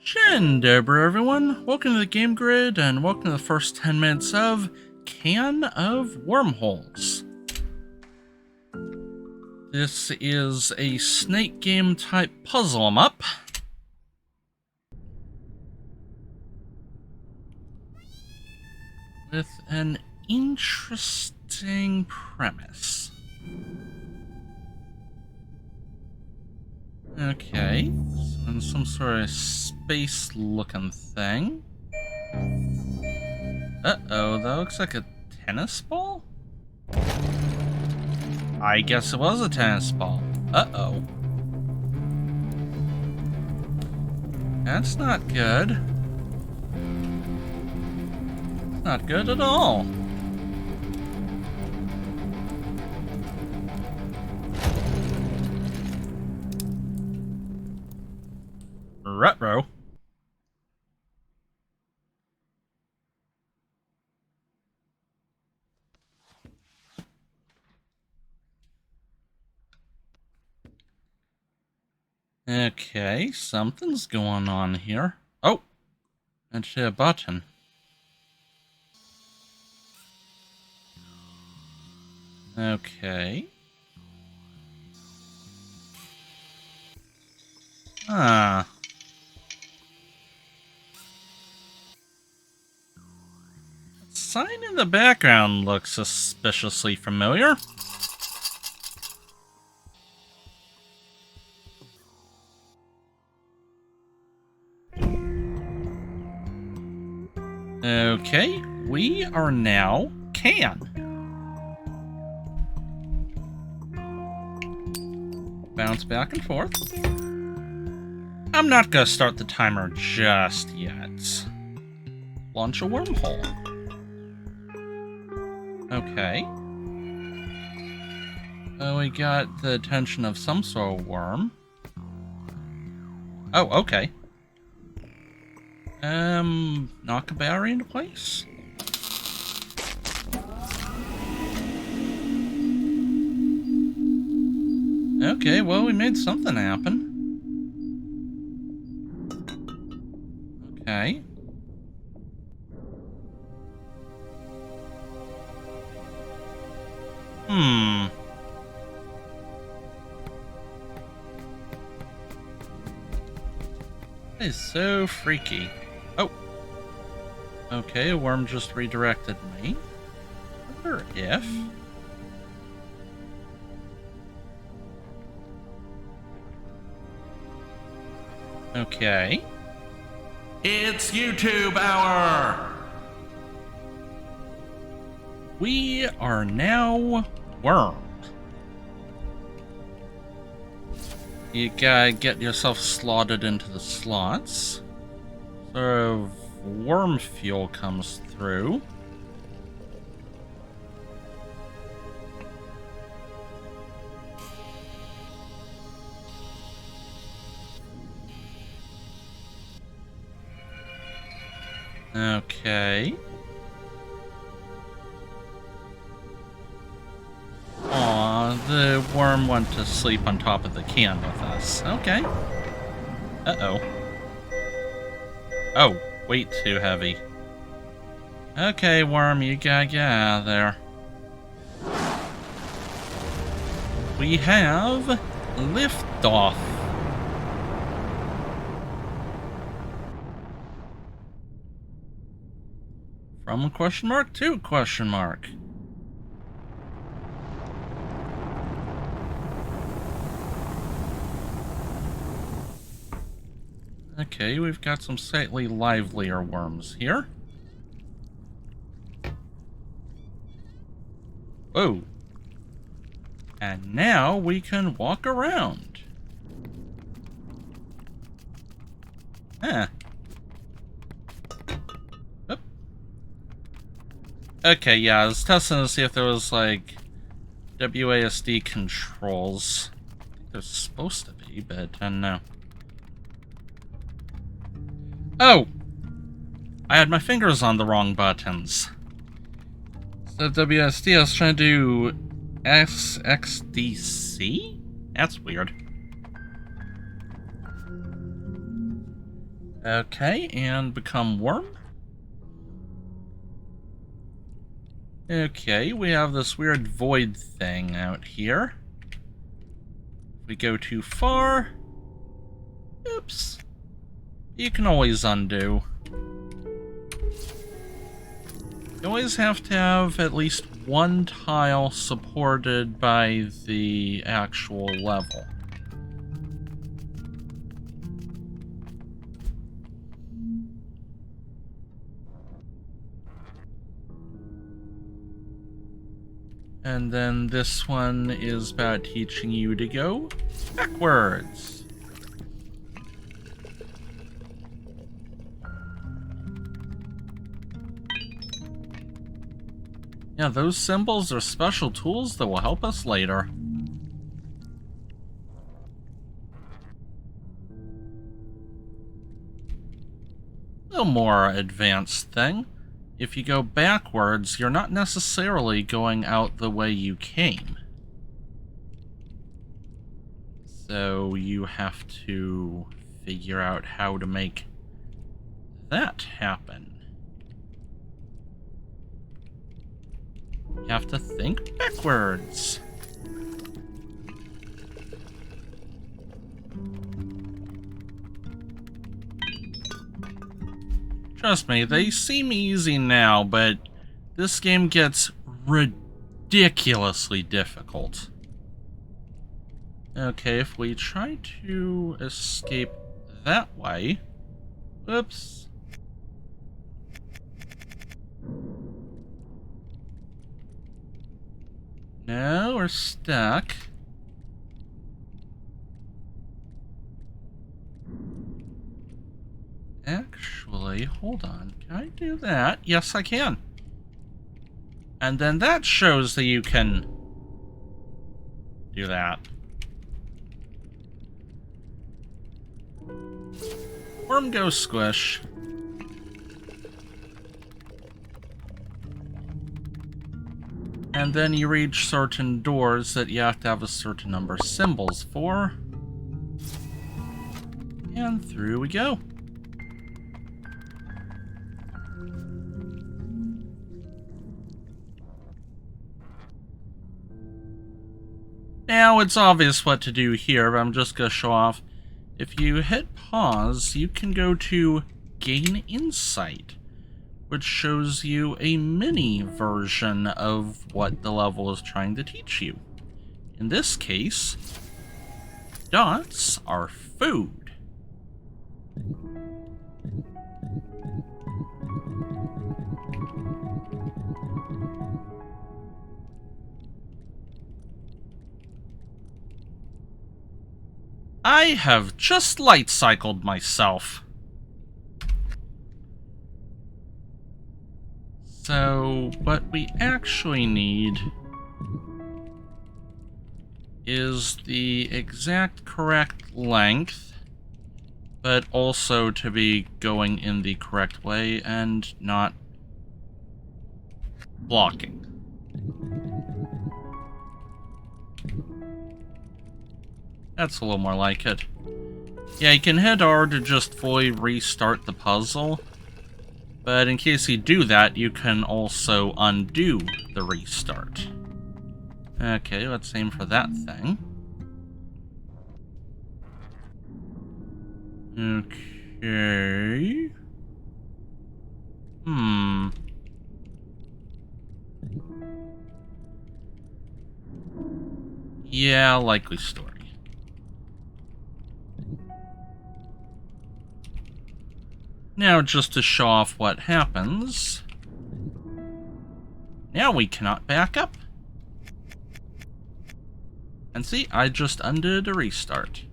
Dzień dobry, everyone. Welcome to the Game Grid, and welcome to the first 10 minutes of Can of Wormholes. This is a snake game type puzzle 'em up. With an interesting premise. Okay, so in some sort of space-looking thing. Uh-oh, that looks like a tennis ball? I guess it was a tennis ball. Uh-oh. That's not good. Not good at all. Retro. Okay, something's going on here. Oh, it's a button. Okay. Ah. The sign in the background looks suspiciously familiar. Okay, we are now can. Bounce back and forth. I'm not gonna start the timer just yet. Launch a wormhole. Okay. We got the attention of some sort of worm. Oh, okay. Knock a battery into place? Okay, well, we made something happen. Okay. That is so freaky. Oh. Okay, a worm just redirected me. I wonder if... Okay. It's YouTube hour! We are now worm. You gotta get yourself slotted into the slots. Sort of worm fuel comes through. Okay. Aw, the worm went to sleep on top of the can with us. Okay. Uh-oh. Oh, weight too heavy. Okay, worm, you gotta get out of there. We have liftoff. From question mark to question mark. Okay, we've got some slightly livelier worms here. Whoa. And now we can walk around. Huh. Oop. Okay, yeah, I was testing to see if there was, like, WASD controls. I think there's supposed to be, but no. Oh! I had my fingers on the wrong buttons. So WSD, I was trying to do SXDC? That's weird. Okay, and become worm. Okay, we have this weird void thing out here. If we go too far... Oops. You can always undo. You always have to have at least one tile supported by the actual level. And then this one is about teaching you to go backwards. Yeah, those symbols are special tools that will help us later. A little more advanced thing. If you go backwards, you're not necessarily going out the way you came. So you have to figure out how to make that happen. You have to think backwards. Trust me, they seem easy now, but this game gets ridiculously difficult. Okay, if we try to escape that way... Oops. No, we're stuck. Actually, hold on. Can I do that? Yes, I can. And then that shows that you can do that. Worm go squish. And then you reach certain doors that you have to have a certain number of symbols for. And through we go. Now, it's obvious what to do here, but I'm just going to show off. If you hit pause, you can go to Gain Insight, which shows you a mini version of what the level is trying to teach you. In this case, dots are food. I have just light cycled myself. So, what we actually need is the exact correct length, but also to be going in the correct way and not blocking. That's a little more like it. Yeah, you can hit R to just fully restart the puzzle, but in case you do that, you can also undo the restart. Okay, let's aim for that thing. Okay. Yeah, likely story. Now, just to show off what happens... Now we cannot back up. And see, I just undid a restart.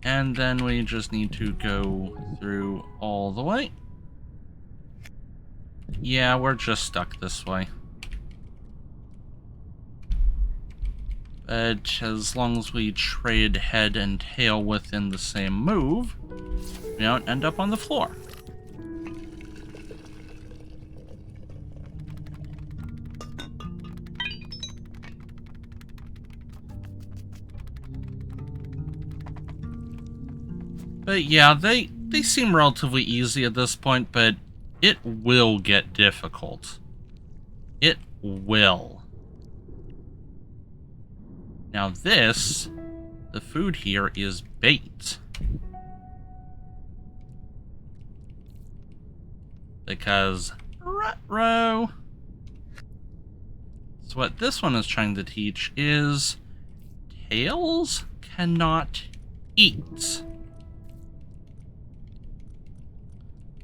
And then we just need to go through all the way. Yeah, we're just stuck this way. But as long as we trade head and tail within the same move, we don't end up on the floor. But yeah, they seem relatively easy at this point, but it will get difficult. It will. Now this, the food here is bait. Because, ruh-roh. So what this one is trying to teach is tails cannot eat.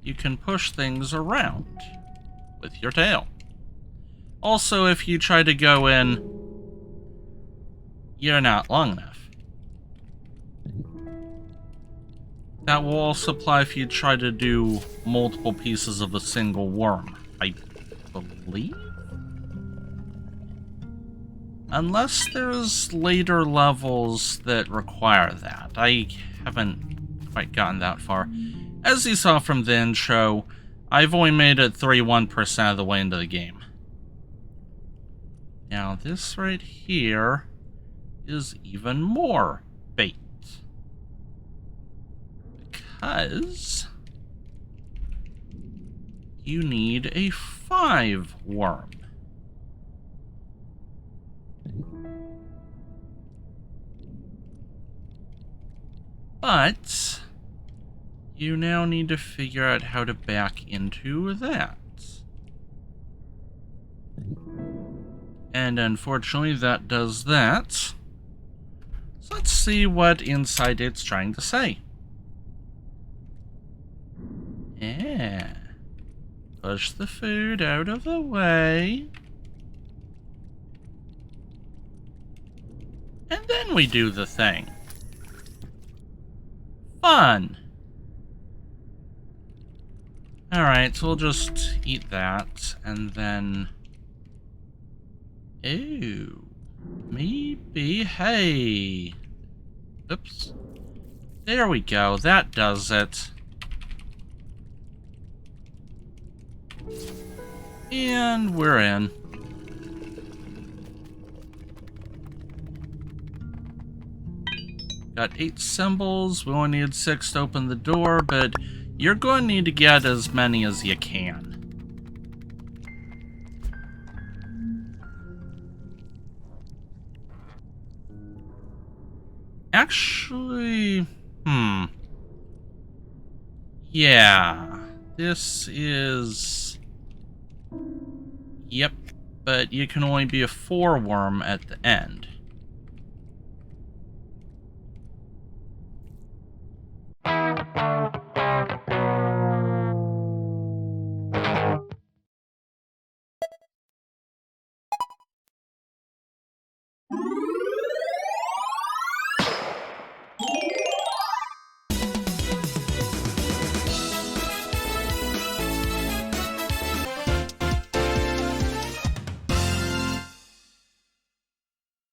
You can push things around with your tail. Also, if you try to go in, you're not long enough. That will also apply if you try to do multiple pieces of a single worm, I believe? Unless there's later levels that require that. I haven't quite gotten that far. As you saw from the intro, I've only made it 31% of the way into the game. Now this right here is even more bait. Because you need a 5 worm. But you now need to figure out how to back into that. And unfortunately, that does that. So let's see what inside it's trying to say. Yeah. Push the food out of the way. And then we do the thing. Fun. Alright, so we'll just eat that, and then... Ooh. Maybe... Hey. Oops. There we go, that does it. And we're in. Got 8 symbols. We only need 6 to open the door, but you're going to need to get as many as you can. Actually, yeah, this is... Yep, but you can only be a 4 worm at the end.